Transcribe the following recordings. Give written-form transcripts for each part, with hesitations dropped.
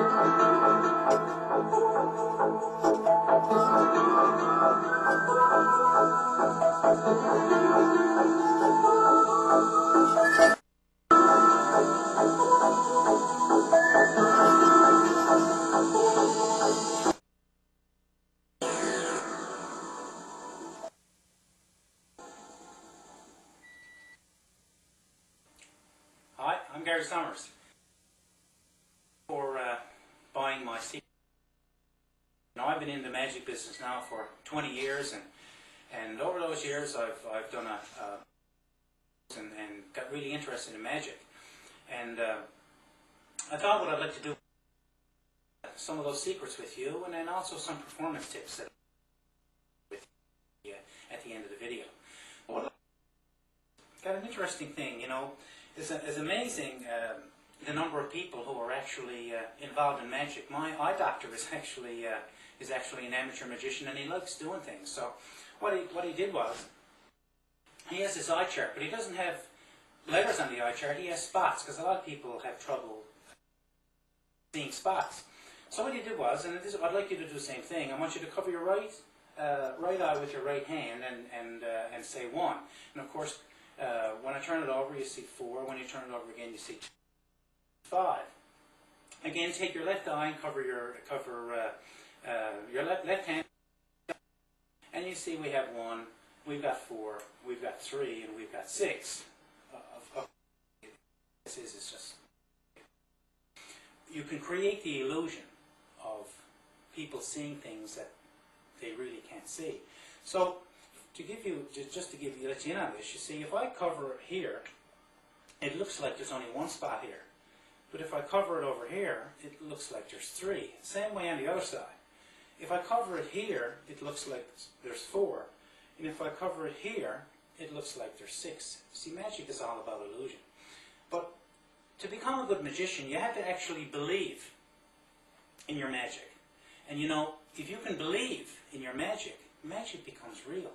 Hi, I'm Gary Summers. For buying my secret. Now, I've been in the magic business now for 20 years, and over those years I've done and got really interested in magic. And I thought what I'd like to do some of those secrets with you, and then also some performance tips that with you at the end of the video. Got an interesting thing, you know. It's amazing the number of people who are actually involved in magic. My eye doctor is actually an amateur magician, and he likes doing things. So what he did was, he has this eye chart, but he doesn't have letters on the eye chart. He has spots, because a lot of people have trouble seeing spots. So what he did was, and I'd like you to do the same thing. I want you to cover your right eye with your right hand and say 1. And of course, when I turn it over, you see 4. When you turn it over again, you see 5. Again, take your left eye and cover your left hand, and you see we have 1, we've got 4, we've got 3, and we've got 6. This is just, you can create the illusion of people seeing things that they really can't see. So, to give you, just to let you in on this, you see, if I cover it here, it looks like there's only 1 spot here. But if I cover it over here, it looks like there's 3. Same way on the other side. If I cover it here, it looks like there's 4. And if I cover it here, it looks like there's 6. See, magic is all about illusion. But to become a good magician, you have to actually believe in your magic. And you know, if you can believe in your magic, magic becomes real.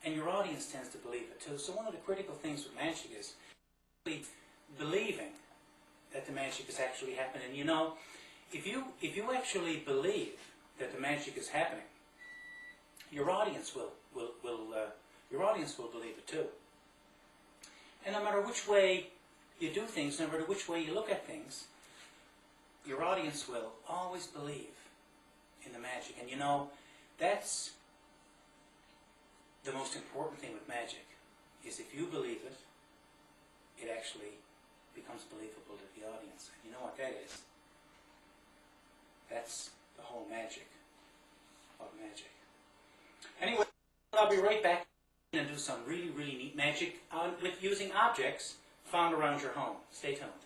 And your audience tends to believe it too. So one of the critical things with magic is believing that the magic is actually happening. You know, if you actually believe that the magic is happening, your audience will believe it too. And no matter which way you do things, no matter which way you look at things, your audience will always believe in the magic. And you know, that's the most important thing with magic, is if you believe it, it actually becomes believable to the audience. And you know what that is? That's the whole magic of magic. Anyway, I'll be right back and do some really, really neat magic with using objects found around your home. Stay tuned.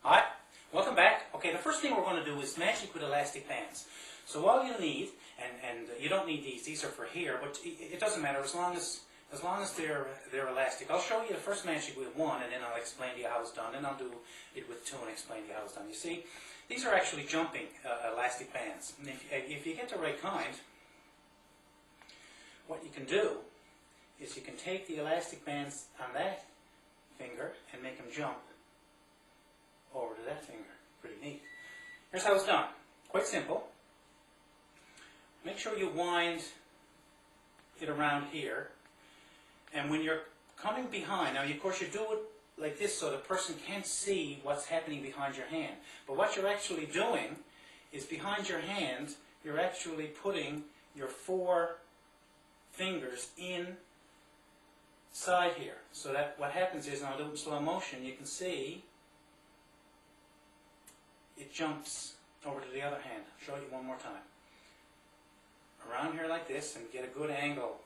Hi, welcome back. Okay, the first thing we're going to do is magic with elastic bands. So all you need, and you don't need these are for here, but it doesn't matter as long as they're elastic. I'll show you the first magic with 1, and then I'll explain to you how it's done, and I'll do it with 2 and explain to you how it's done. You see, these are actually jumping elastic bands. And if you get the right kind, what you can do is you can take the elastic bands on that finger and make them jump over to that finger. Pretty neat. Here's how it's done. Quite simple. Make sure you wind it around here, and when you're coming behind, now of course you do it like this so the person can't see what's happening behind your hand. But what you're actually doing is behind your hand, you're actually putting your 4 fingers inside here. So that what happens is, and I'll do it in slow motion, you can see it jumps over to the other hand. I'll show you one more time. Around here like this, and get a good angle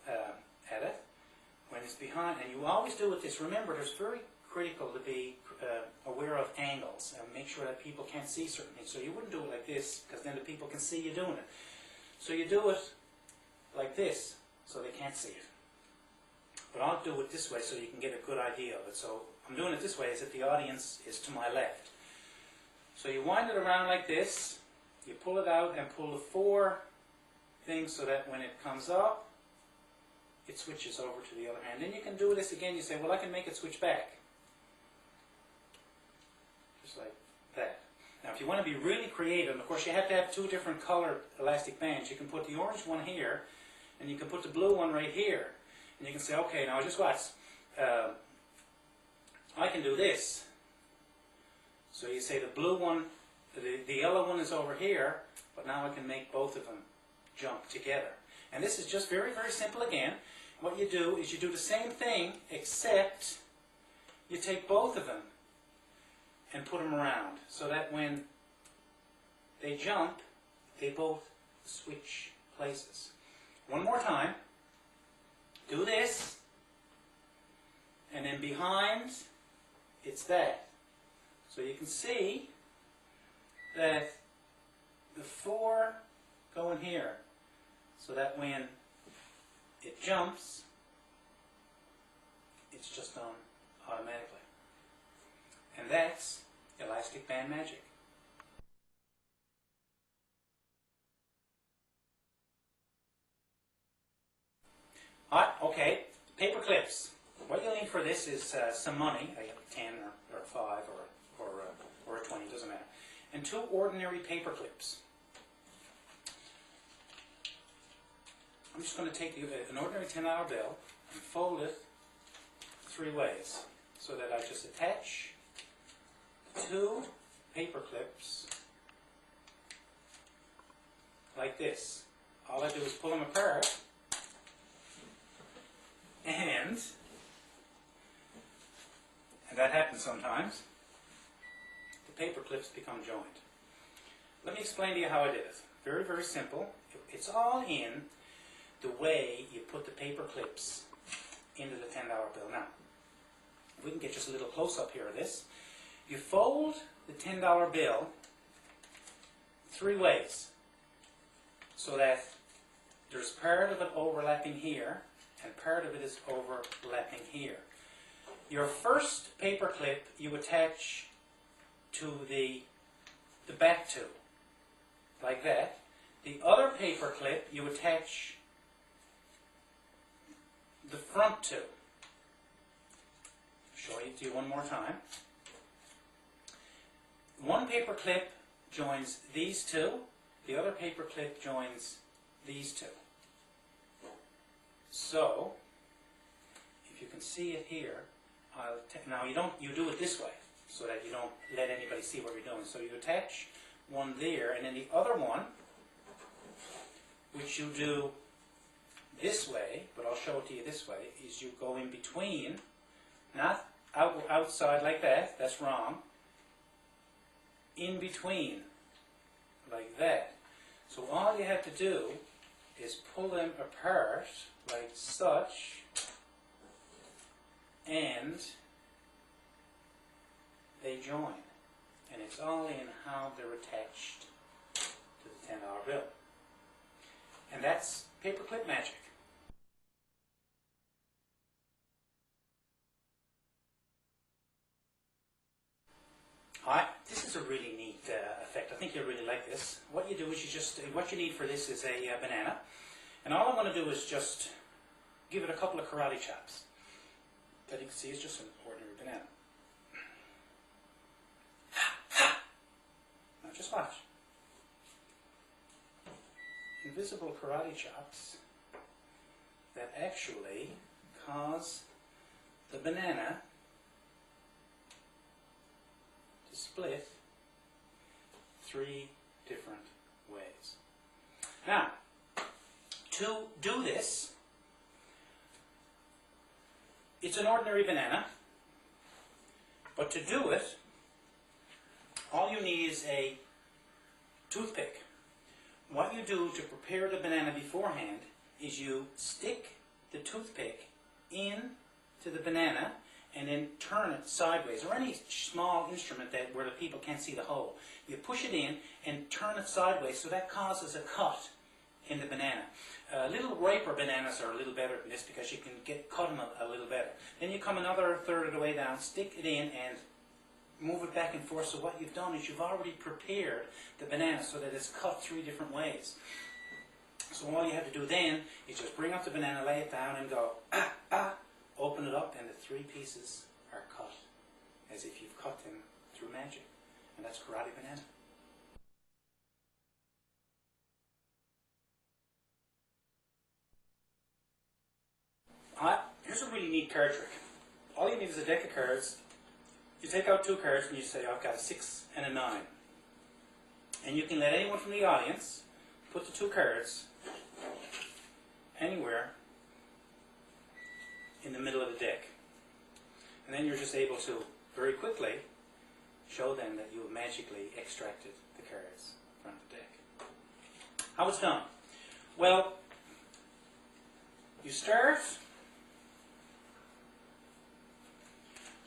at it when it's behind. And you always do with this. Remember, it's very critical to be aware of angles and make sure that people can't see certain things. So you wouldn't do it like this, because then the people can see you doing it. So you do it like this, so they can't see it. But I'll do it this way so you can get a good idea of it. So I'm doing it this way as if the audience is to my left. So you wind it around like this, you pull it out and pull the 4 things so that when it comes up, it switches over to the other hand. Then you can do this again. You say, well, I can make it switch back. Just like that. Now, if you want to be really creative, and of course you have to have two different colored elastic bands. You can put the orange one here, and you can put the blue one right here. And you can say, okay, now just watch. I can do this. So you say the blue one, the yellow one is over here, but now I can make both of them jump together. And this is just very, very simple again. What you do is you do the same thing, except you take both of them and put them around, so that when they jump, they both switch places. One more time. Do this, and then behind, it's that. So you can see that the four go in here, so that when it jumps, it's just done automatically. And that's elastic band magic. Alright, okay, paper clips. What you'll need for this is some money, 10 or 5 or a 20, doesn't matter, and 2 ordinary paper clips. I'm just going to take an ordinary $10 bill and fold it 3 ways, so that I just attach 2 paper clips like this. All I do is pull them apart, and that happens sometimes. The paper clips become joined. Let me explain to you how I did it. Very, very simple. It's all in the way you put the paper clips into the $10 bill. Now, if we can get just a little close-up here of this. You fold the $10 bill 3 ways, so that there's part of it overlapping here, and part of it is overlapping here. Your first paper clip you attach to the back to, like that. The other paper clip you attach the front to. Show it to you one more time. One paper clip joins these 2. The other paper clip joins these 2. So, if you can see it here, now you do it this way, so that you don't let anybody see what you're doing. So you attach one there, and then the other one, which you do this way, but I'll show it to you this way, is you go in between, not outside like that, that's wrong, in between, like that. So all you have to do is pull them apart like such, and they join. And it's all in how they're attached to the $10 bill. And that's paperclip magic. Alright, this is a really neat effect. I think you'll really like this. What you do is what you need for this is a banana. And all I'm going to do is just give it a couple of karate chops. That you can see is just an ordinary banana. Now just watch. Invisible karate chops that actually cause the banana to split 3 different ways. Now, to do this, it's an ordinary banana, but to do it, all you need is a toothpick. What you do to prepare the banana beforehand is you stick the toothpick into the banana and then turn it sideways, or any small instrument where the people can't see the hole. You push it in and turn it sideways, so that causes a cut in the banana. Little riper bananas are a little better than this, because you can cut them a little better. Then you come another third of the way down, stick it in, and move it back and forth. So what you've done is you've already prepared the banana so that it's cut 3 different ways. So all you have to do then is just bring up the banana, lay it down, and go, ah, ah, open it up, and the 3 pieces are cut, as if you've cut them through magic. And that's karate banana. Here's a really neat card trick. All you need is a deck of cards. You take out 2 cards and you say, I've got a 6 and a 9. And you can let anyone from the audience put the 2 cards anywhere in the middle of the deck. And then you're just able to very quickly show them that you have magically extracted the cards from the deck. How it's done? Well, you start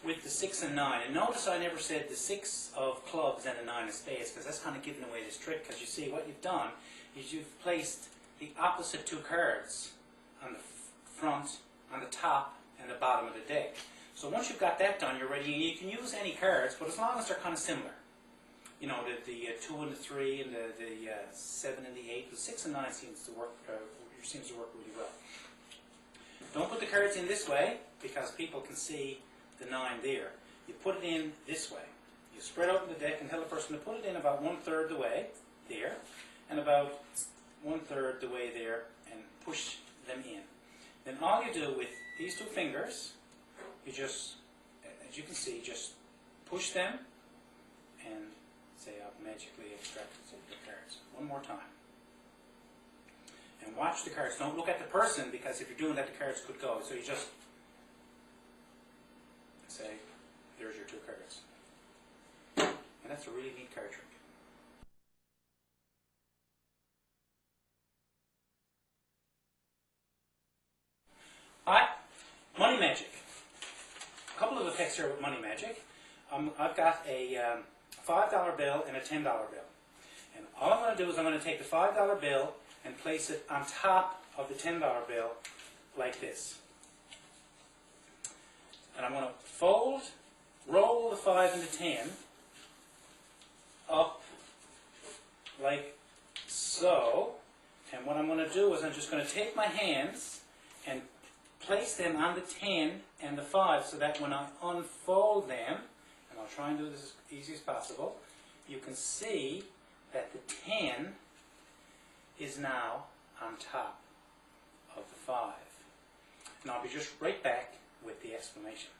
with the 6 and 9. And notice I never said the 6 of clubs and the 9 of spades, because that's kind of giving away this trick. Because you see, what you've done is you've placed the opposite 2 cards on the front, on the top, and the bottom of the deck. So once you've got that done, you're ready. And you can use any cards, but as long as they're kind of similar. You know, the 2 and the 3, and the 7 and the 8. The 6 and 9 seems to work really well. Don't put the cards in this way, because people can see the 9 there. You put it in this way. You spread open the deck and tell the person to put it in about 1/3 the way there, and about 1/3 the way there, and push them in. Then all you do with these 2 fingers, you just, as you can see, just push them and say, I've magically extracted the cards. One more time. And watch the cards. Don't look at the person, because if you're doing that, the cards could go. So you just say, there's your 2 cards. And that's a really neat card trick. Alright, money magic. A couple of effects here with money magic. I've got a $5 bill and a $10 bill. And all I'm going to do is I'm going to take the $5 bill and place it on top of the $10 bill like this. And I'm going to fold, roll the 5 and the 10 up like so. And what I'm going to do is I'm just going to take my hands and place them on the 10 and the 5, so that when I unfold them, and I'll try and do this as easy as possible, you can see that the 10 is now on top of the 5. And I'll be just right back with the explanation.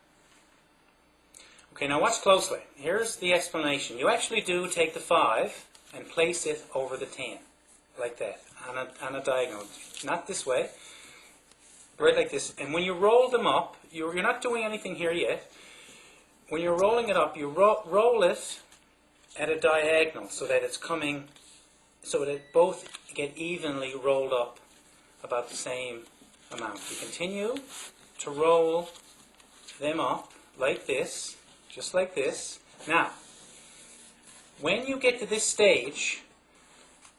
Okay, now watch closely. Here's the explanation. You actually do take the 5 and place it over the 10, like that, on a diagonal. Not this way, right like this. And when you roll them up, you're not doing anything here yet. When you're rolling it up, you roll it at a diagonal so that it's coming, so that both get evenly rolled up about the same amount. You continue to roll them up like this, just like this. Now, when you get to this stage,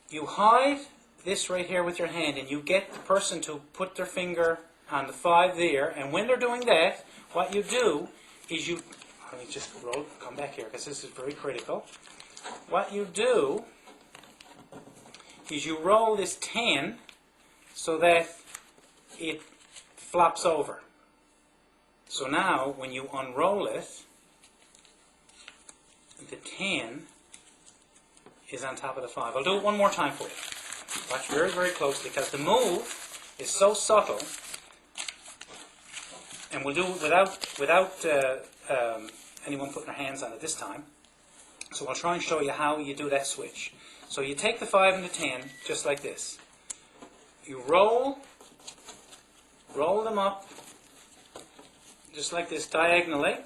you hide this right here with your hand, and you get the person to put their finger on the 5 there, and when they're doing that, what you do is you, let me just come back here because this is very critical. What you do is you roll this 10 so that it flops over. So now, when you unroll it, the 10 is on top of the 5. I'll do it one more time for you. Watch very, very closely, because the move is so subtle, and we'll do it without anyone putting their hands on it this time. So I'll try and show you how you do that switch. So you take the 5 and the 10, just like this. You roll them up, just like this, diagonally.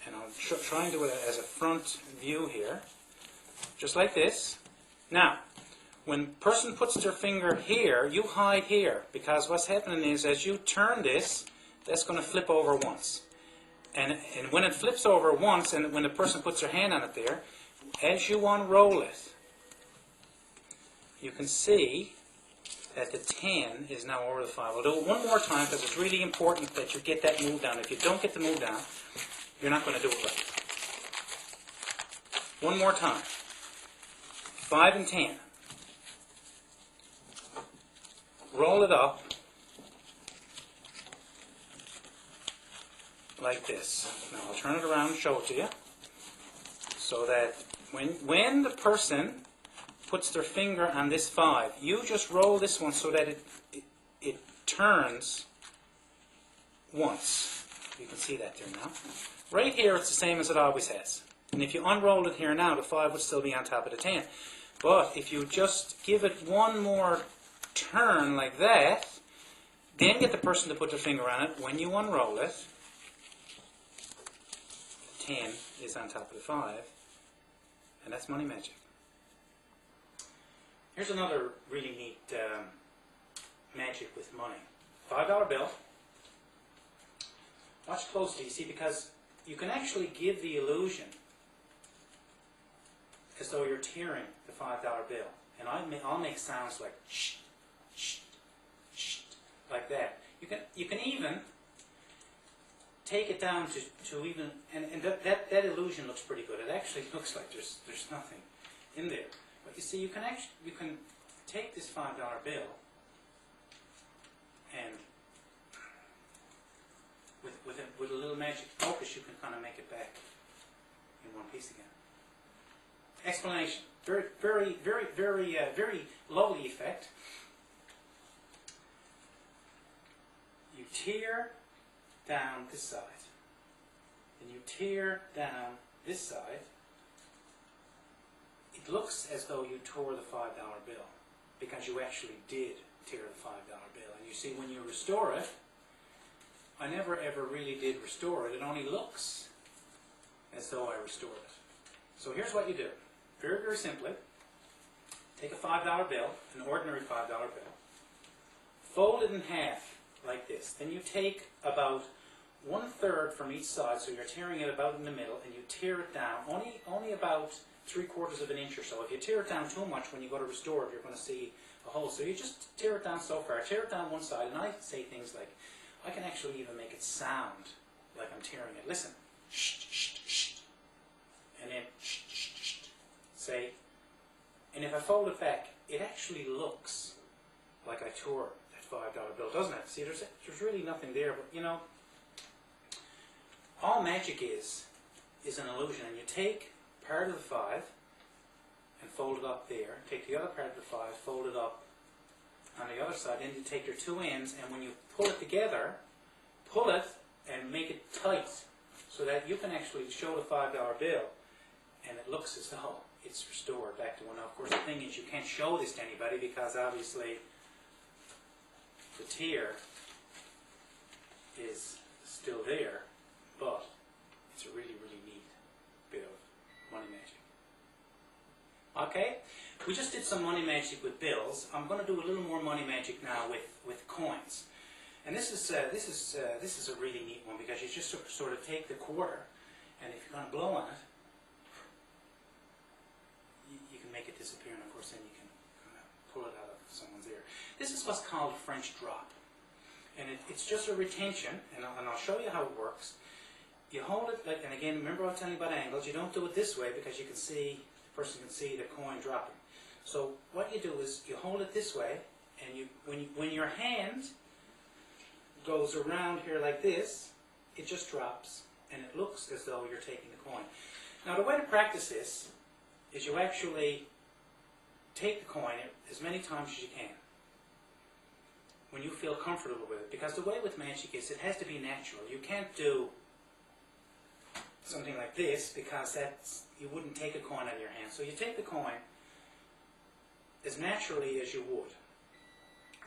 And I'll try and do it as a front view here, just like this. Now, when a person puts their finger here, you hide here, because what's happening is, as you turn this, that's going to flip over once. And when it flips over once, and when the person puts their hand on it there, as you unroll it, you can see that the 10 is now over the 5. I'll do it one more time, because it's really important that you get that move down. If you don't get the move down, you're not going to do it right. One more time. 5 and 10. roll it up like this. Now I'll turn it around and show it to you. So that when the person puts their finger on this 5, you just roll this one so that it turns once. You can see that there now. Right here it's the same as it always has. And if you unroll it here now, the 5 would still be on top of the 10. But if you just give it one more turn like that, then get the person to put their finger on it. When you unroll it, the 10 is on top of the 5. And that's money magic. Here's another really neat magic with money. $5 bill. Watch closely, you see, because you can actually give the illusion as though you're tearing the $5 bill. And I'll make sounds like shh, shh, shh, like that. You can even take it down to even, and that illusion looks pretty good. It actually looks like there's nothing in there. But you see, you can take this $5 bill and with a little magic focus, you can kind of make it back in one piece again. Explanation. Very, very, very, very lowly effect. You tear down this side, and you tear down this side. It looks as though you tore the $5 bill because you actually did tear the $5 bill. And you see, when you restore it, I never ever really did restore it. It only looks as though I restored it. So here's what you do. Very, very simply, take a $5 bill, an ordinary $5 bill, fold it in half like this. Then you take about 1/3 from each side, so you're tearing it about in the middle, and you tear it down only about 3/4 of an inch or so. If you tear it down too much, when you go to restore it, you're going to see a hole. So you just tear it down so far. Tear it down one side, and I say things like, I can actually even make it sound like I'm tearing it. Listen. Shh, shh, shh. And then shh, shh, shh. Say. And if I fold it back, it actually looks like I tore that $5 bill, doesn't it? See, there's really nothing there, but you know, all magic is an illusion. And you take part of the 5 and fold it up there. Take the other part of the 5, fold it up on the other side. Then you take your two ends, and when you pull it together, pull it and make it tight so that you can actually show the $5 bill, and it looks as though it's restored back to one. Now, of course, the thing is, you can't show this to anybody because obviously the tear is still there, but it's a really, really neat bit of money magic. Okay, we just did some money magic with bills. I'm going to do a little more money magic now with coins, and this is a really neat one because you just sort of take the quarter, and if you're going to blow on it, you can make it disappear, and of course then you can kind of pull it out of someone's ear. This is what's called a French drop, and it's just a retention, and I'll show you how it works. You hold it, like, and again, remember I was telling you about angles. You don't do it this way because you can see, the person can see the coin dropping. So what you do is you hold it this way, and when your hand goes around here like this, it just drops, and it looks as though you're taking the coin. Now the way to practice this is you actually take the coin as many times as you can when you feel comfortable with it, because the way with magic is it has to be natural. You can't do something like this because you wouldn't take a coin out of your hand. So you take the coin as naturally as you would.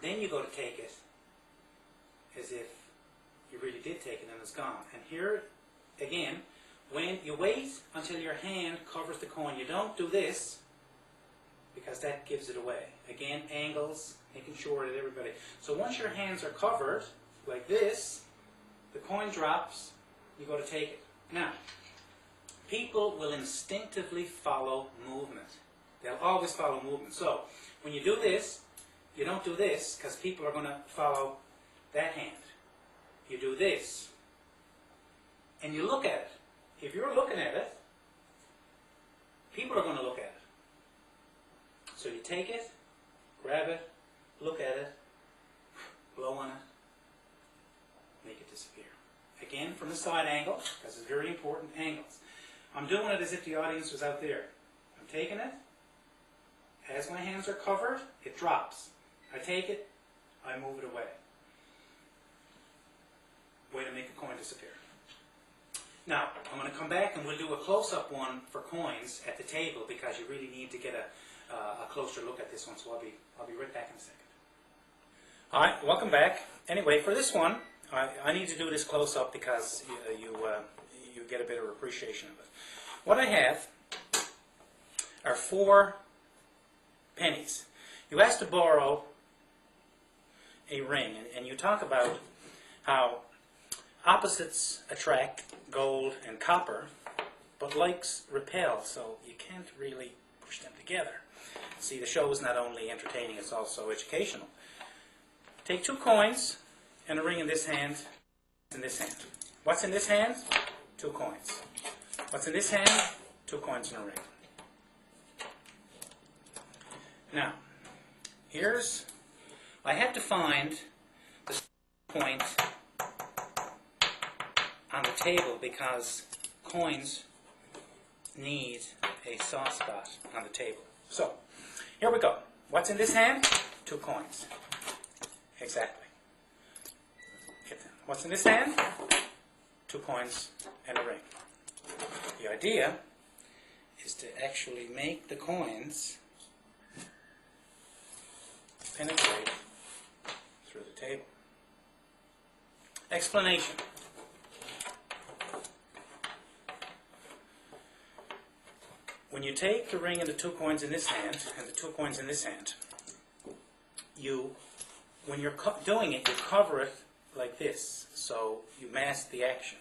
Then you go to take it as if you really did take it and it's gone. And here, again, when you wait until your hand covers the coin, you don't do this because that gives it away. Again, angles, making sure that everybody... So once your hands are covered, like this, the coin drops, you go to take it. Now, people will instinctively follow movement. They'll always follow movement. So, when you do this, you don't do this because people are going to follow that hand. You do this. And you look at it. If you're looking at it, people are going to look at it. So you take it, grab it, look at it, blow on it, make it disappear. Again, from the side angle, because it's very important angles. I'm doing it as if the audience was out there. I'm taking it. As my hands are covered, it drops. I take it, I move it away. Way to make a coin disappear. Now, I'm going to come back and we'll do a close-up one for coins at the table because you really need to get a closer look at this one. So I'll be right back in a second. All right, welcome back. Anyway, for this one, I need to do this close-up because you get a better appreciation of it. What I have are 4 pennies. You ask to borrow a ring, and you talk about how opposites attract, gold and copper, but likes repel, so you can't really push them together. See, the show is not only entertaining, it's also educational. Take 2 coins and a ring in this hand, in this hand. What's in this hand? 2 coins. What's in this hand? 2 coins and a ring. Now, I have to find the point on the table because coins need a soft spot on the table. So, here we go. What's in this hand? 2 coins. Exactly. What's in this hand? 2 coins and a ring. The idea is to actually make the coins penetrate through the table. Explanation. When you take the ring and the 2 coins in this hand and the 2 coins in this hand, when you're doing it, you cover it like this, so you mask the action.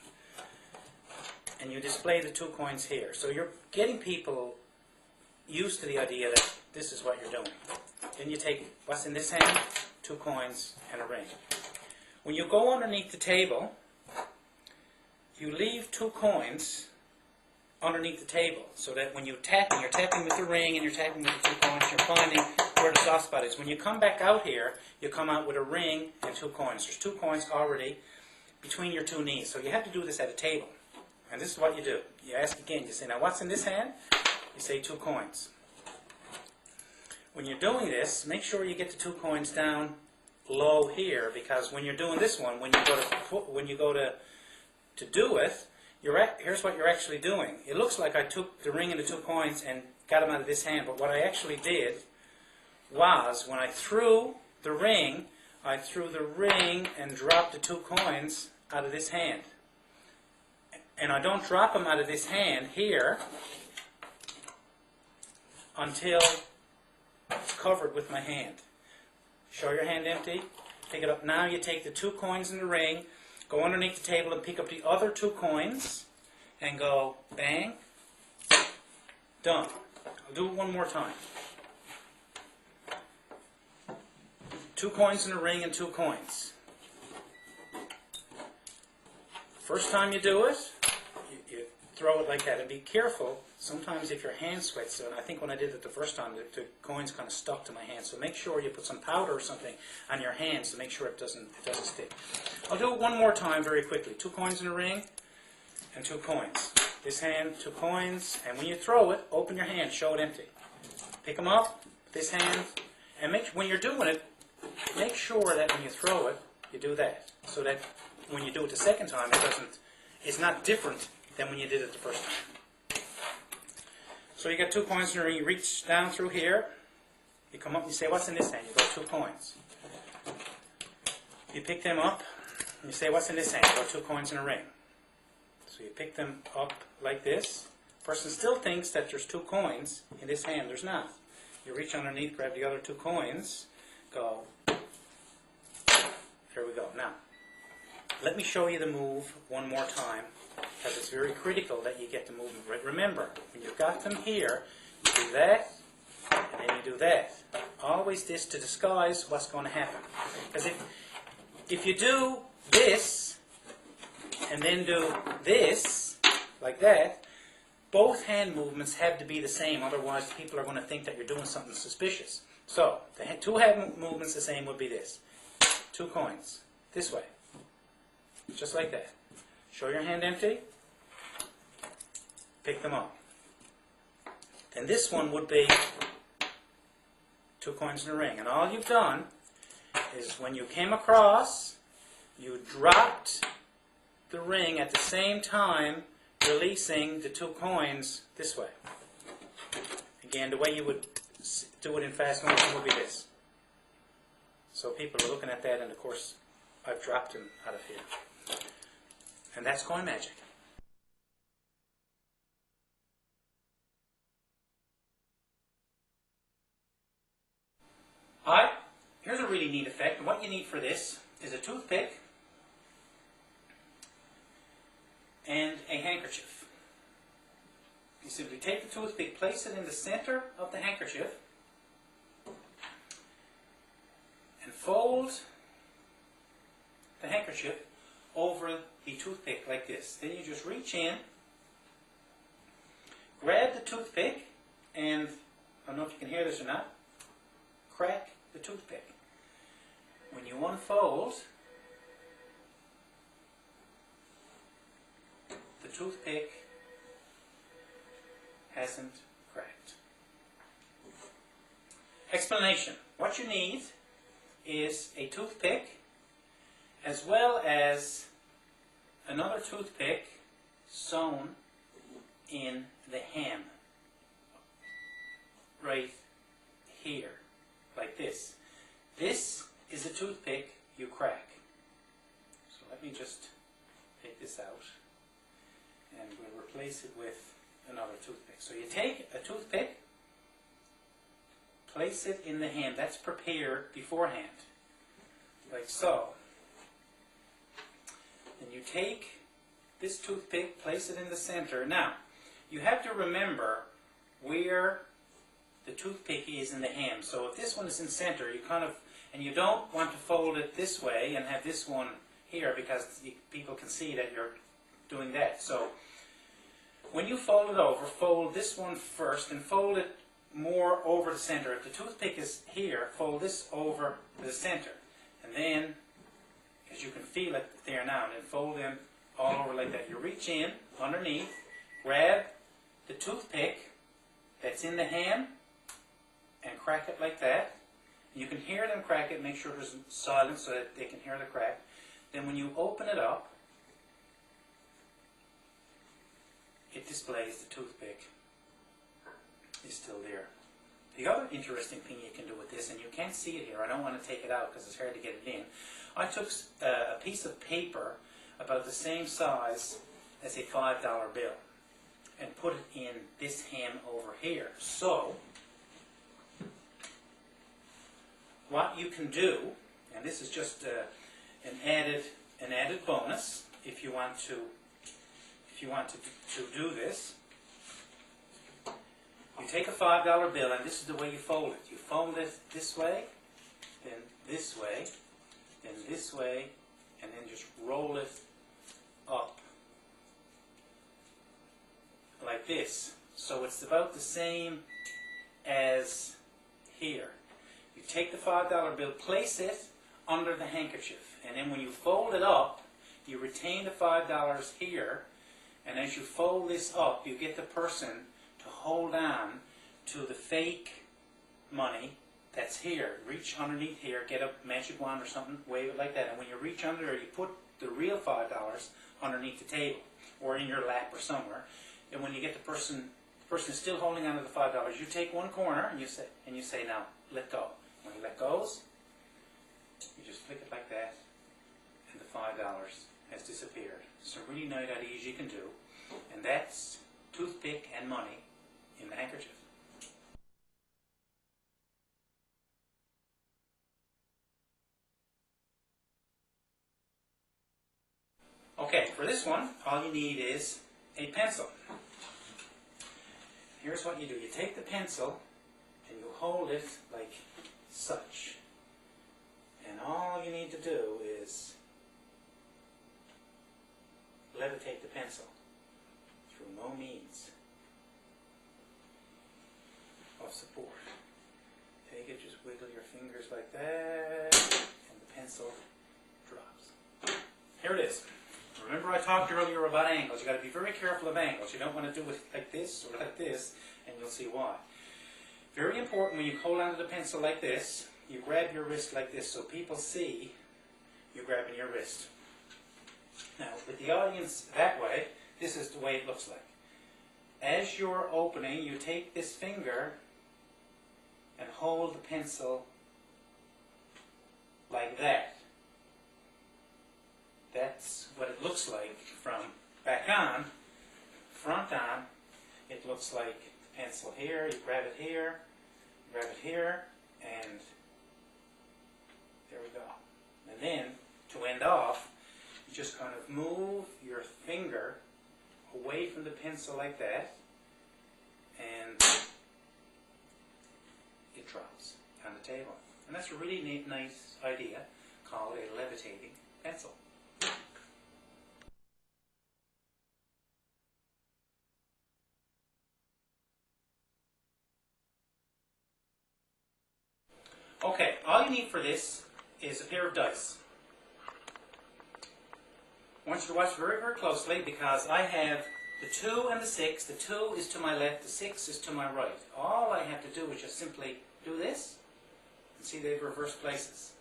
And you display the 2 coins here. So you're getting people used to the idea that this is what you're doing. Then you take what's in this hand, 2 coins and a ring. When you go underneath the table, you leave 2 coins underneath the table, so that when you're tapping with the ring and you're tapping with the 2 coins, you're finding where the soft spot is. When you come back out here, you come out with a ring and 2 coins. There's 2 coins already between your 2 knees. So you have to do this at a table. And this is what you do. You ask again, you say, now what's in this hand? You say 2 coins. When you're doing this, make sure you get the 2 coins down low here, because when you're doing this one, when you go to do it, here's what you're actually doing. It looks like I took the ring and the 2 coins and got them out of this hand, but what I actually did was, when I threw the ring and dropped the 2 coins out of this hand. And I don't drop them out of this hand here until it's covered with my hand. Show your hand empty, pick it up. Now you take the 2 coins in the ring, go underneath the table and pick up the other 2 coins and go bang, done. I'll do it one more time. 2 coins in the ring and 2 coins. First time you do it, you throw it like that. And be careful, sometimes if your hand sweats, and I think when I did it the first time, the coins kind of stuck to my hand. So make sure you put some powder or something on your hands to make sure it doesn't stick. I'll do it one more time very quickly. 2 coins in the ring and 2 coins. This hand, 2 coins, and when you throw it, open your hand, show it empty. Pick them up, this hand, and when you're doing it, make sure that when you throw it, you do that, so that when you do it the second time, it's not different than when you did it the first time. So you got 2 coins in the ring, you reach down through here, you come up and you say, what's in this hand? You go 2 coins. You pick them up, and you say, what's in this hand? You go 2 coins in a ring. So you pick them up like this. Person still thinks that there's 2 coins in this hand. There's not. You reach underneath, grab the other 2 coins, go. There we go. Now, let me show you the move one more time, because it's very critical that you get the movement right. Remember, when you've got them here, you do that, and then you do that. Always this to disguise what's going to happen. Because if you do this, and then do this, like that, both hand movements have to be the same, otherwise people are going to think that you're doing something suspicious. So, the 2 hand movements the same would be this. 2 coins this way, just like that. Show your hand empty, pick them up. Then this one would be 2 coins in a ring. And all you've done is when you came across, you dropped the ring at the same time releasing the 2 coins this way. Again, the way you would do it in fast motion would be this. So people are looking at that, and of course I've dropped him out of here. And that's coin magic. Alright, here's a really neat effect. And what you need for this is a toothpick and a handkerchief. You simply take the toothpick, place it in the center of the handkerchief, and fold the handkerchief over the toothpick like this. Then you just reach in, grab the toothpick, and I don't know if you can hear this or not, crack the toothpick. When you unfold, the toothpick hasn't cracked. Explanation. What you need is a toothpick as well as another toothpick sewn in the hem right here, like this. This is a toothpick you crack. So let me just take this out and we'll replace it with another toothpick. So you take a toothpick, place it in the hem. That's prepared beforehand, like so. Then you take this toothpick, place it in the center. Now, you have to remember where the toothpick is in the hem. So if this one is in center, you kind of, and you don't want to fold it this way and have this one here because people can see that you're doing that. So when you fold it over, fold this one first and fold it more over the center. If the toothpick is here, fold this over the center. And then, as you can feel it there now, and then fold them all over like that. You reach in underneath, grab the toothpick that's in the hem, and crack it like that. You can hear them crack it, make sure there's silence so that they can hear the crack. Then when you open it up, it displays the toothpick is still there. The other interesting thing you can do with this, and you can't see it here, I don't want to take it out because it's hard to get it in. I took a piece of paper about the same size as a $5 bill and put it in this hem over here. So what you can do, and this is just an added bonus if you want to do this. You take a $5 bill, and this is the way you fold it. You fold it this way, then this way, then this way, and then just roll it up like this. So it's about the same as here. You take the $5 bill, place it under the handkerchief, and then when you fold it up, you retain the $5 here, and as you fold this up, you get the person to hold on to the fake money that's here. Reach underneath here, get a magic wand or something, wave it like that, and when you reach under there, you put the real $5 underneath the table or in your lap or somewhere, and when you get the person is still holding on to the $5, you take one corner and you say, now let go. When you let goes, you just flick it like that, and the $5 has disappeared. It's a really nice idea you can do, and that's toothpick and money in the handkerchief. Okay, for this one, all you need is a pencil. Here's what you do. You take the pencil and you hold it like such. And all you need to do is levitate the pencil through no means of support. Take it, just wiggle your fingers like that, and the pencil here it is. Remember I talked earlier about angles. You've got to be very careful of angles. You don't want to do it like this or like this, and you'll see why. Very important when you hold onto the pencil like this, you grab your wrist like this so people see you grabbing your wrist. Now, with the audience that way, this is the way it looks like. As you're opening, you take this finger and hold the pencil like that. That's what it looks like from back on, front on. It looks like the pencil here, you grab it here, and there we go. And then, to end off, you just kind of move your finger away from the pencil like that, and it drops on the table. And that's a really neat, nice idea called a levitating pencil. Okay, all you need for this is a pair of dice. I want you to watch very, very closely because I have the 2 and the 6. The 2 is to my left, the 6 is to my right. All I have to do is just simply do this and see they've reversed places.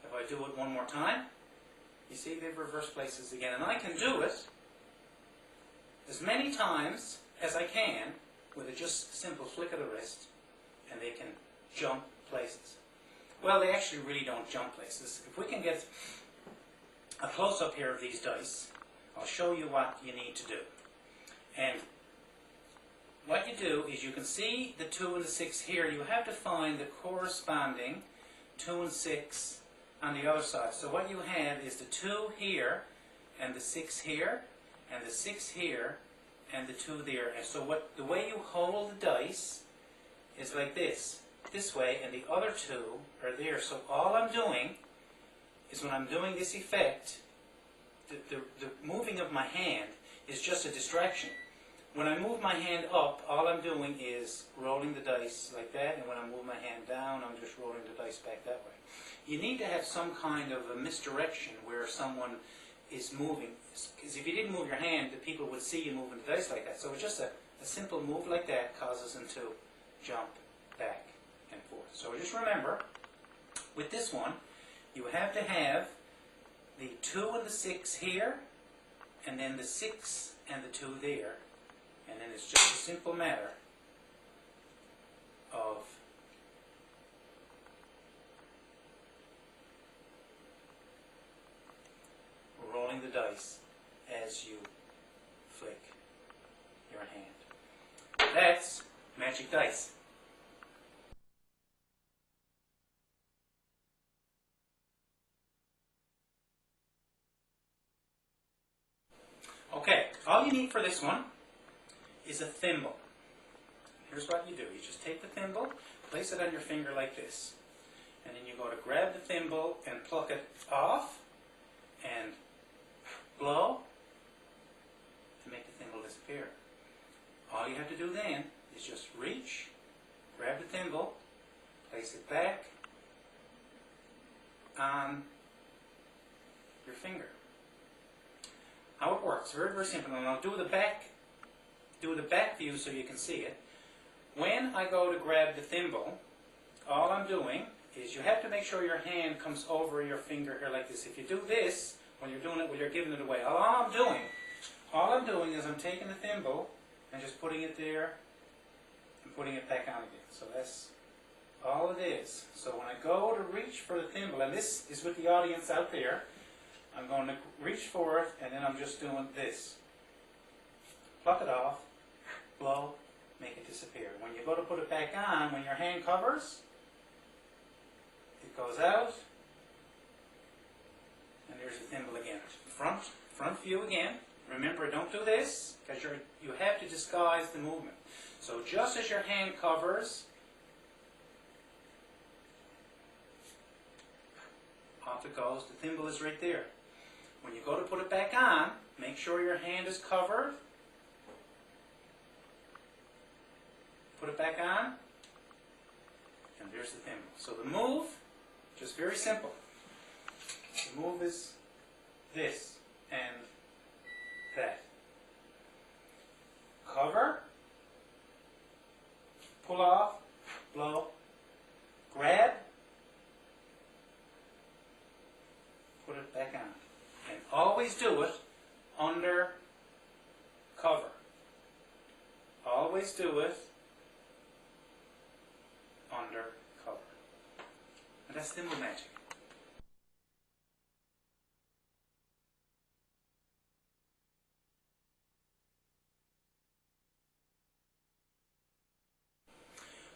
If I do it one more time, you see they've reversed places again. And I can do it as many times as I can with a just simple flick of the wrist, and they can jump places. Well, they actually really don't jump places. If we can get a close-up here of these dice, I'll show you what you need to do. And what you do is you can see the 2 and the 6 here. You have to find the corresponding 2 and 6 on the other side. So what you have is the 2 here, and the 6 here, and the 6 here, and the 2 there. And so the way you hold the dice is like this way, and the other 2 are there. So all I'm doing is when I'm doing this effect, the moving of my hand is just a distraction. When I move my hand up, all I'm doing is rolling the dice like that, and when I move my hand down, I'm just rolling the dice back that way. You need to have some kind of a misdirection where someone is moving, because if you didn't move your hand, the people would see you moving the dice like that. So it's just a simple move like that causes them to jump back and forth. So just remember, with this one, you have to have the 2 and the 6 here, and then the 6 and the 2 there. And then it's just a simple matter of rolling the dice as you flick your hand. That's magic dice. Okay, all you need for this one is a thimble. Here's what you do. You just take the thimble, place it on your finger like this, and then you go to grab the thimble and pluck it off and blow to make the thimble disappear. All you have to do then is just reach, grab the thimble, place it back on your finger. How it works, very, very simple. And I'll do the back view so you can see it. When I go to grab the thimble, all I'm doing is you have to make sure your hand comes over your finger here like this. If you do this, when you're doing it, when you're giving it away, all I'm doing is I'm taking the thimble and just putting it there and putting it back on again. So that's all it is. So when I go to reach for the thimble, and this is with the audience out there, I'm going to reach for it, and then I'm just doing this. Pluck it off, blow, make it disappear. When you go to put it back on, when your hand covers, it goes out, and there's the thimble again. Front view again. Remember, don't do this, because you have to disguise the movement. So just as your hand covers, off it goes. The thimble is right there. When you go to put it back on, make sure your hand is covered. Put it back on, and there's the thimble. So the move, just very simple. The move is this. and that. Cover, pull off, blow, grab, put it back on. And always do it under cover. Always do it under cover. And that's thimble magic.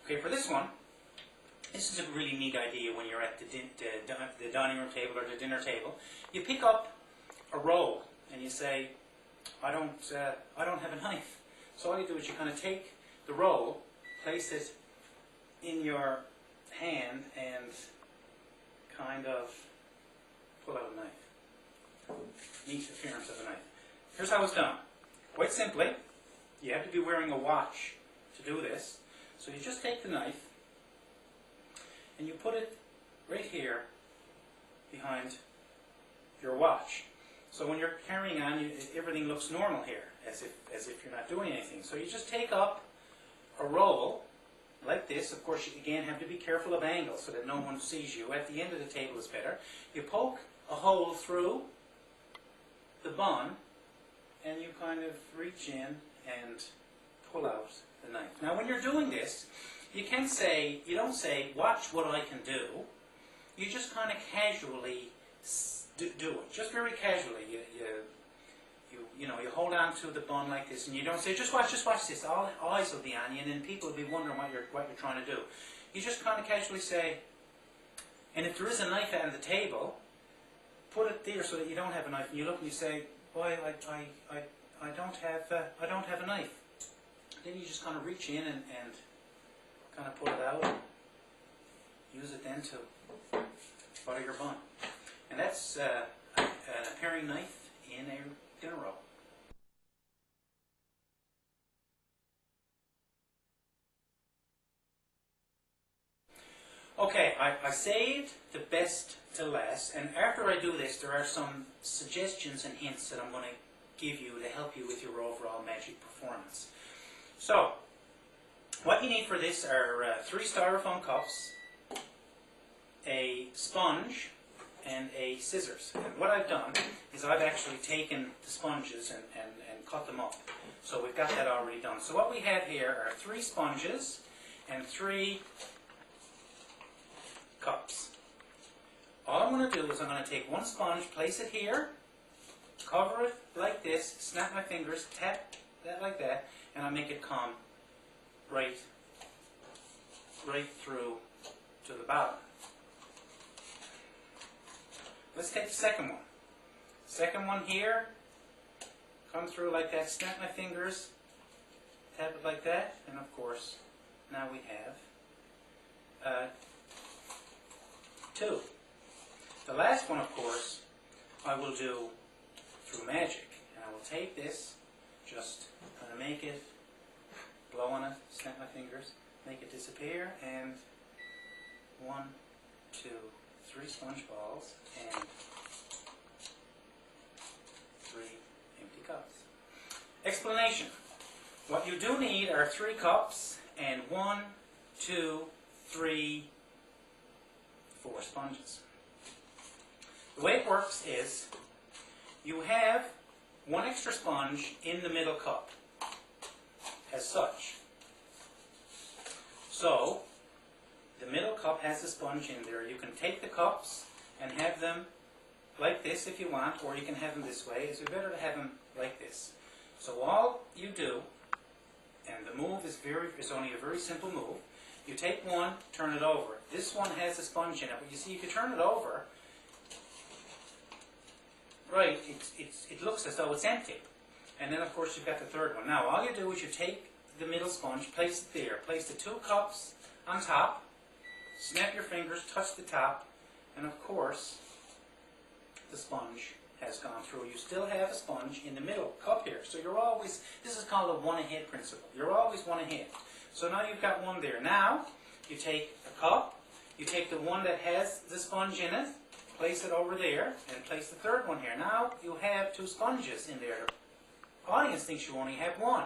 Okay, for this one, this is a really neat idea when you're at the dining room table or the dinner table. You pick up a roll and you say, I don't have a knife. So all you do is you kind of take the roll, place it in your hand and kind of pull out a knife. Neat appearance of a knife. Here's how it's done. Quite simply, you have to be wearing a watch to do this. So you just take the knife and you put it right here behind your watch. So when you're carrying on, everything looks normal here, as if you're not doing anything. So you just take up a roll like this. Of course, you again have to be careful of angle so that no one sees you. At the end of the table is better. You poke a hole through the bun and you kind of reach in and pull out the knife. Now when you're doing this, you don't say, watch what I can do. You just kind of casually do it. Just very casually. You hold on to the bun like this and you don't say, just watch this. All eyes will be on you and then people will be wondering what you're trying to do. You just kind of casually say, and if there is a knife on the table, put it there so that you don't have a knife. And you look and you say, boy, I don't have a knife. Then you just kind of reach in and kind of pull it out. Use it then to butter your bun. And that's a paring knife in a dinner roll. Okay, I saved the best to last, and after I do this, there are some suggestions and hints that I'm going to give you to help you with your overall magic performance. So, what you need for this are 3 styrofoam cups, a sponge, and a scissors. And what I've done is I've actually taken the sponges and cut them up. So we've got that already done. So what we have here are 3 sponges and 3 cups. All I'm going to do is I'm going to take one sponge, place it here, cover it like this, snap my fingers, tap that like that, and I'll make it come right through to the bottom. Let's take the second one. Second one here, come through like that, snap my fingers, tap it like that, and of course, now we have 2. The last one, of course, I will do through magic. And I will take this, just kind of make it, blow on it, snap my fingers, make it disappear, and 1, 2, 3 sponge balls, and 3 empty cups. Explanation. What you do need are 3 cups and 1, 2, 3, 4 sponges. The way it works is you have 1 extra sponge in the middle cup, as such. So, the middle cup has the sponge in there. You can take the cups and have them like this if you want, or you can have them this way. It's better to have them like this. So all you do, and the move is only a very simple move, you take one, turn it over. This one has a sponge in it, but you see, if you turn it over, right, it looks as though it's empty. And then, of course, you've got the third one. Now, all you do is you take the middle sponge, place it there, place the 2 cups on top, snap your fingers, touch the top, and of course, the sponge has gone through. You still have a sponge in the middle cup here. So you're always, this is called a one-ahead principle. You're always one ahead. So now you've got one there. Now, you take a cup, you take the one that has the sponge in it, place it over there, and place the third one here. Now you have 2 sponges in there. The audience thinks you only have 1.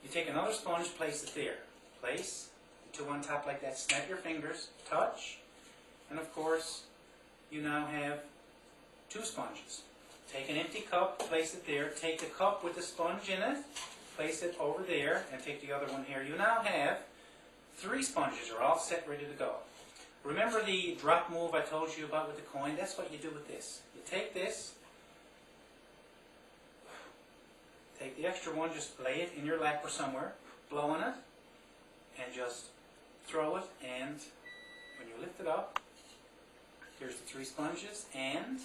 You take another sponge, place it there. Place the 2 on top like that. Snap your fingers, touch, and of course you now have 2 sponges. Take an empty cup, place it there. Take the cup with the sponge in it, place it over there, and take the other one here. You now have 3 sponges are all set, ready to go. Remember the drop move I told you about with the coin? That's what you do with this. You take this, take the extra one, just lay it in your lap or somewhere, blow on it, and just throw it, and when you lift it up, here's the 3 sponges and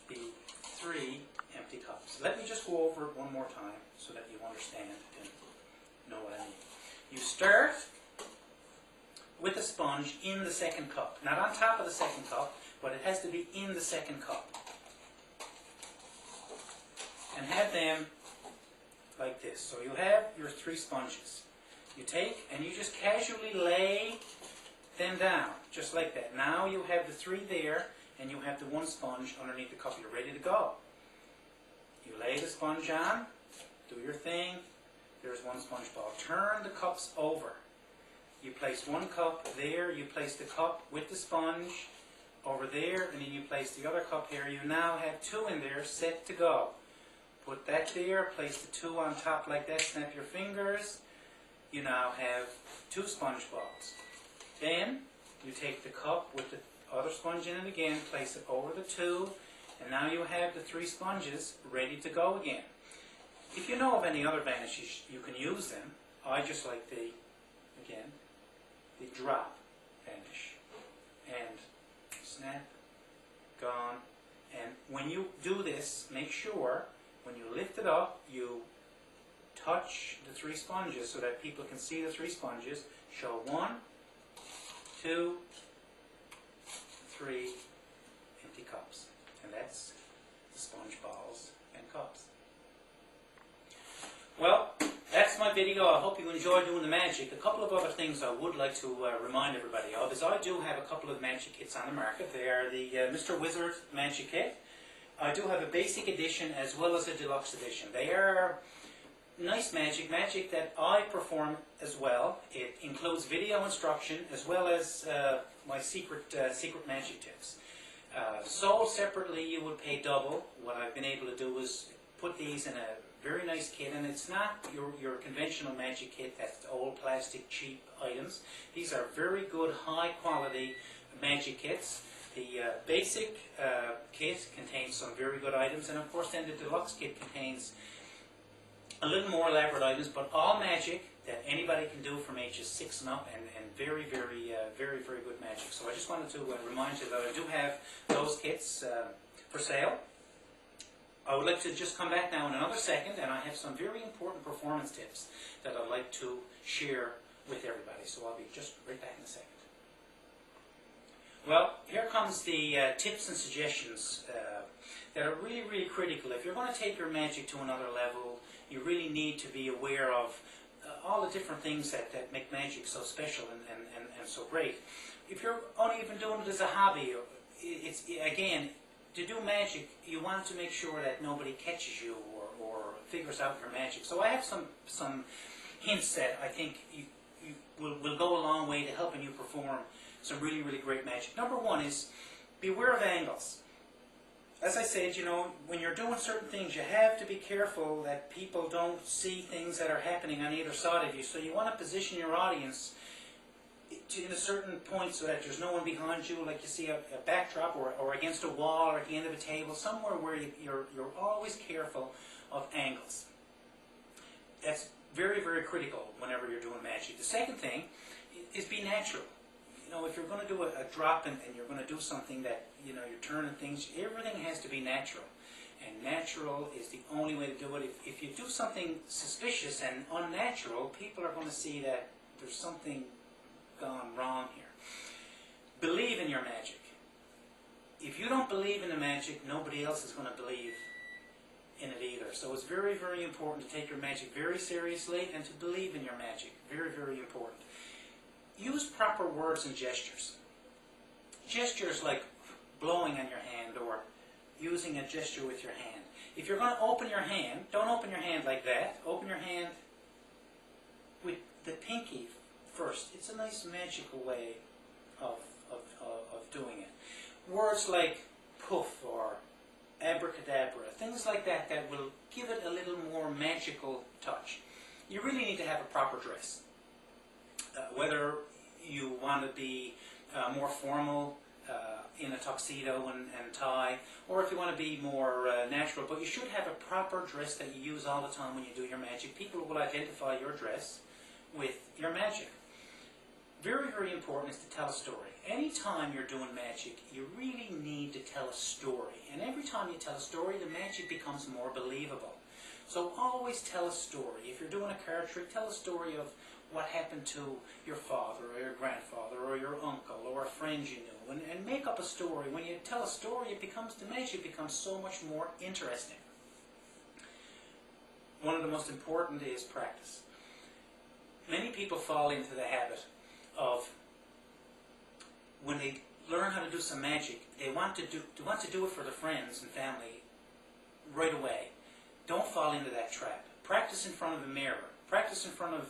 the 3 empty cups. Let me just go over it one more time so that you understand and know what I mean. You start with the sponge in the second cup. Not on top of the second cup, but it has to be in the second cup. And have them like this. So you have your 3 sponges. You take and you just casually lay them down, just like that. Now you have the 3 there, and you have the 1 sponge underneath the cup. You're ready to go. You lay the sponge on, do your thing. There's 1 sponge ball. Turn the cups over. You place 1 cup there, you place the cup with the sponge over there, and then you place the other cup here. You now have 2 in there, set to go. Put that there, place the 2 on top like that, snap your fingers. You now have 2 sponge balls. Then you take the cup with the other sponge in it again, place it over the 2, and now you have the 3 sponges ready to go again. If you know of any other vanishes, you can use them. I just like the drop vanish. And snap, gone. And when you do this, make sure when you lift it up, you touch the 3 sponges so that people can see the 3 sponges. Show 1, 2, 3 empty cups. And that's the sponge balls and cups. Well, that's my video. I hope you enjoyed doing the magic. A couple of other things I would like to remind everybody of is I do have a couple of magic kits on the market. They are the Mr. Wizard Magic Kit. I do have a basic edition as well as a deluxe edition. They are nice magic that I perform as well. It includes video instruction as well as my secret magic tips. Sold separately, you would pay double. What I've been able to do is put these in a very nice kit, and it's not your conventional magic kit that's old plastic cheap items. These are very good high quality magic kits. The basic kit contains some very good items, and of course then the deluxe kit contains a little more elaborate items, but all magic that anybody can do from ages 6 and up, and very good magic. So I just wanted to remind you that I do have those kits for sale. I would like to just come back now in another second, and I have some very important performance tips that I'd like to share with everybody. So I'll be just right back in a second. Well, here comes the tips and suggestions that are really critical. If you're going to take your magic to another level, you really need to be aware of all the different things that make magic so special and so great. If you're only even doing it as a hobby, it's again, to do magic, you want to make sure that nobody catches you or figures out your magic. So I have some hints that I think you will go a long way to helping you perform some really great magic. Number 1 is beware of angles. As I said, you know, when you're doing certain things, you have to be careful that people don't see things that are happening on either side of you. So you want to position your audience in a certain point so that there's no one behind you, like you see a backdrop or against a wall or at the end of a table, somewhere where you're always careful of angles. That's very critical whenever you're doing magic. The second thing is be natural. You know, if you're going to do a drop and you're going to do something that, you know, you're turning things, everything has to be natural. And natural is the only way to do it. If you do something suspicious and unnatural, people are going to see that there's something gone wrong here. Believe in your magic. If you don't believe in the magic, nobody else is going to believe in it either. So it's very important to take your magic very seriously and to believe in your magic. Very important. Use proper words and gestures. gestures like blowing on your hand or using a gesture with your hand. If you're going to open your hand, don't open your hand like that. Open your hand with the pinky first. It's a nice magical way of doing it. Words like poof or abracadabra, things like that that will give it a little more magical touch. You really need to have a proper dress. Whether you want to be more formal in a tuxedo and tie, or if you want to be more natural, but you should have a proper dress that you use all the time when you do your magic. People will identify your dress with your magic. Very, very important is to tell a story. Anytime you're doing magic, you really need to tell a story. And every time you tell a story, the magic becomes more believable. So always tell a story. If you're doing a card trick, tell a story of what happened to your father or your grandfather or your uncle or a friend you knew. And make up a story. When you tell a story, the magic becomes so much more interesting. One of the most important is practice. Many people fall into the habit of, when they learn how to do some magic, they want to do it for their friends and family right away. Don't fall into that trap. Practice in front of a mirror. Practice in front of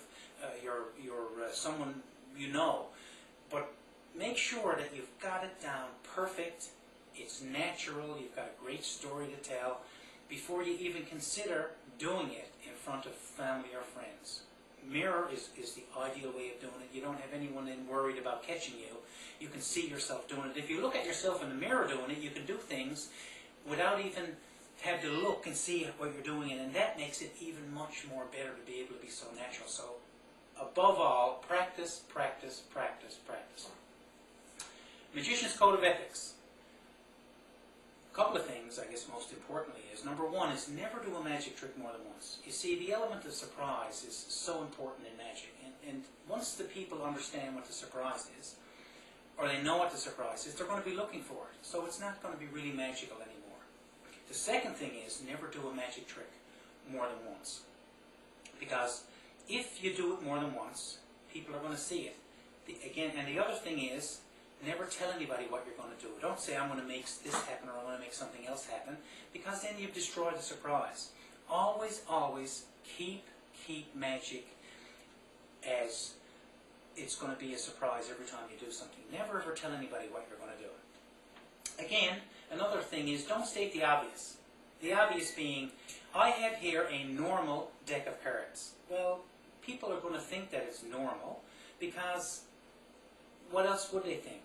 someone you know. But make sure that you've got it down perfect. It's natural. You've got a great story to tell before you even consider doing it in front of family or friends. Mirror is the ideal way of doing it. You don't have anyone in worried about catching you. You can see yourself doing it. If you look at yourself in the mirror doing it, you can do things without even have to look and see what you're doing, and that makes it even much more better to be able to be so natural. So, above all, practice, practice, practice, practice. Magician's Code of Ethics. A couple of things, I guess most importantly, is number one is never do a magic trick more than once. You see, the element of surprise is so important in magic, and once the people understand what the surprise is, or they know what the surprise is, they're going to be looking for it. So it's not going to be really magical anymore. The second thing is never do a magic trick more than once. Because if you do it more than once, people are going to see it. And the other thing is, never tell anybody what you're going to do. Don't say, I'm going to make this happen or I'm going to make something else happen, because then you've destroyed the surprise. Always, always keep magic as it's going to be a surprise every time you do something. Never ever tell anybody what you're going to do. Again, another thing is don't state the obvious. The obvious being, I have here a normal deck of cards. Well, people are going to think that it's normal, because what else would they think?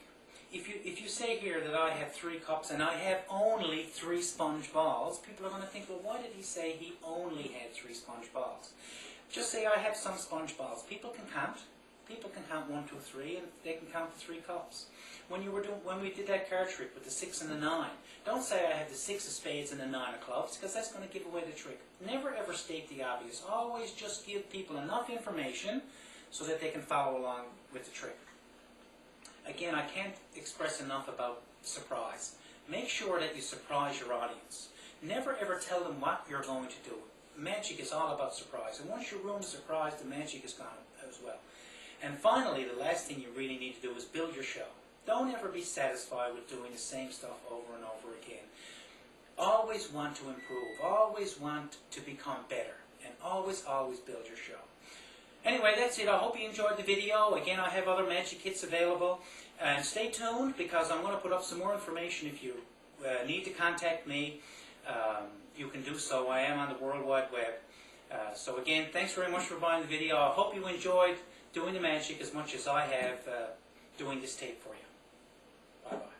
If you say here that I have 3 cups and I have only 3 sponge balls, people are going to think, well, why did he say he only had 3 sponge balls? Just say I have some sponge balls. People can count. People can count 1, 2, 3, and they can count the 3 cups. When we did that card trick with the 6 and the 9, don't say I have the 6 of spades and the 9 of clubs, because that's going to give away the trick. Never ever state the obvious. Always just give people enough information so that they can follow along with the trick. Again, I can't express enough about surprise. Make sure that you surprise your audience. Never ever tell them what you're going to do. Magic is all about surprise, and once you ruin the surprise, the magic is gone as well. And finally, the last thing you really need to do is build your show. Don't ever be satisfied with doing the same stuff over and over again. Always want to improve. Always want to become better. And always, always build your show. Anyway, that's it. I hope you enjoyed the video. Again, I have other magic kits available. And stay tuned, because I'm going to put up some more information. If you need to contact me, you can do so. I am on the World Wide Web. So again, thanks very much for buying the video. I hope you enjoyed doing the magic as much as I have doing this tape for you. Bye-bye.